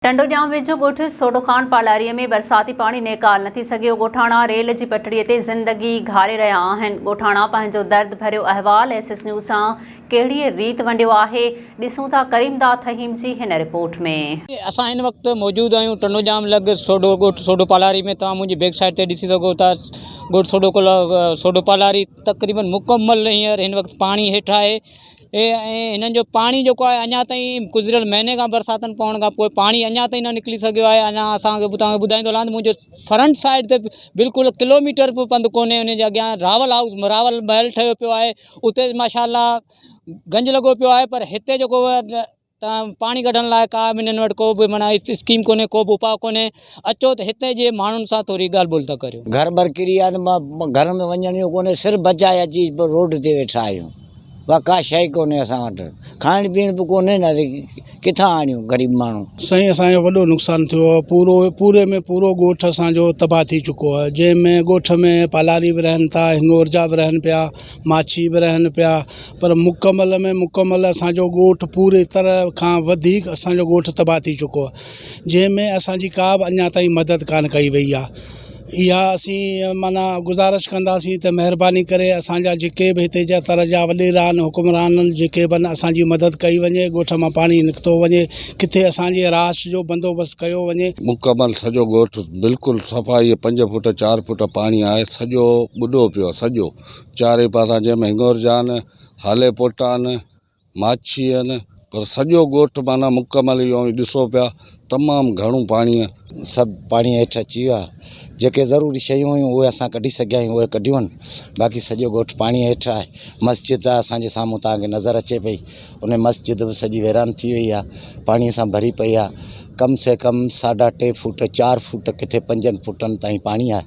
टंडोजाम वेझो ॻोठ सोडोखान पालारीअ में बरसाती पाणी नेकाल न थी सघियो। ॻोठाणा रेल जी पटड़ीअ ते ज़िंदगी घारे रहिया आहिनि। ॻोठाणा पंहिंजो दर्द भरियो अहवाल एसएस न्यूज़ सां कहिड़ी रीत वंडियो आहे, ॾिसूं था करीमदा थहीम जी हिन रिपोर्ट में। असां हिन वक्त मौजूद आहियूं टंडोजाम लॻ ॻोठ सोडो पालारी में। तव्हां मुंहिंजी बैक साइड ते ॾिसी सघो था ॻोठ सोडो पालारी तक़रीबन मुकम्मल हींअर हिन वक्त पाणी हेठि आहे। ऐं हिननि जो पाणी जेको आहे अञा ताईं गुज़िरियल महीने खां बरसातनि पवण खां पोइ पाणी अञा ताईं न निकिरी सघियो आहे। अञा असांखे तव्हांखे ॿुधाईंदो हलां त मुंहिंजो फ्रंट साइड ते बिल्कुलु किलोमीटर बि पंधु कोन्हे। उन जे अॻियां रावल महल ठहियो पियो आहे, उते माशाल्लाह गंज लॻो पियो आहे। पर हिते जेको पाणी कढण लाइ का बि हिननि वटि को बि माना स्कीम कोन्हे, को बि उपाउ कोन्हे। अचो त हिते जे माण्हुनि सां थोरी ॻाल्हि ॿोल था करियो। घर बर किरी आहे, घर में वञण जो कोन्हे, सिर्फ़ु बचाए अची रोड ते वेठा आहियूं। उहा का शइ कोन्हे असां वटि, खाइण पीअण बि कोन्हे न, किथां आणियूं ग़रीब माण्हू। साईं असांजो वॾो नुक़सानु थियो आहे। पूरे में पूरो ॻोठ असांजो तबाह थी चुको आहे, जंहिंमें ॻोठ में पालारी बि रहनि था, हिंगोरजा बि रहनि पिया, माछी बि रहनि पिया। पर मुकमल असांजो ॻोठ पूरी तरह खां वधीक असांजो ॻोठ तबाह थी चुको आहे, जंहिंमें असांजी का बि अञा ताईं मदद कान कई वई आहे। इहा असीं माना गुज़ारिश कंदासीं त महिरबानी करे असांजा जेके बि हिते जा तर जा वॾेरा आहिनि, हुकुमरान जेके बि आहिनि, असांजी मदद कई वञे। ॻोठ मां पाणी निकितो वञे, किथे असांजे राश जो बंदोबस्तु कयो वञे। मुकमल सॼो ॻोठ बिल्कुलु सफ़ाई 5 फुट 4 फुट पाणी आहे, सॼो ॿुॾो पियो आहे सॼो चारे पासा, जंहिंमें हिंगोरजा आहिनि, हाले पोटा आहिनि, माछी आहिनि। पर सॼो ॻोठ माना मुकमल इहो ॾिसो पिया तमामु घणो पाणी आहे। सभु पाणी हेठि अची वियो आहे। जेके ज़रूरी शयूं हुयूं उहे असां कढी सघिया आहियूं, उहे कढियूं आहिनि। बाक़ी सॼो ॻोठ पाणी हेठि आहे। मस्जिद आहे असांजे साम्हूं, तव्हांखे नज़र अचे पई, उन मस्जिद बि सॼी वैरान थी वई आहे, पाणीअ सां भरी पई आहे। कम से कम 3.5 फुट 4 फुट किथे 5 फुटनि ताईं पाणी आहे।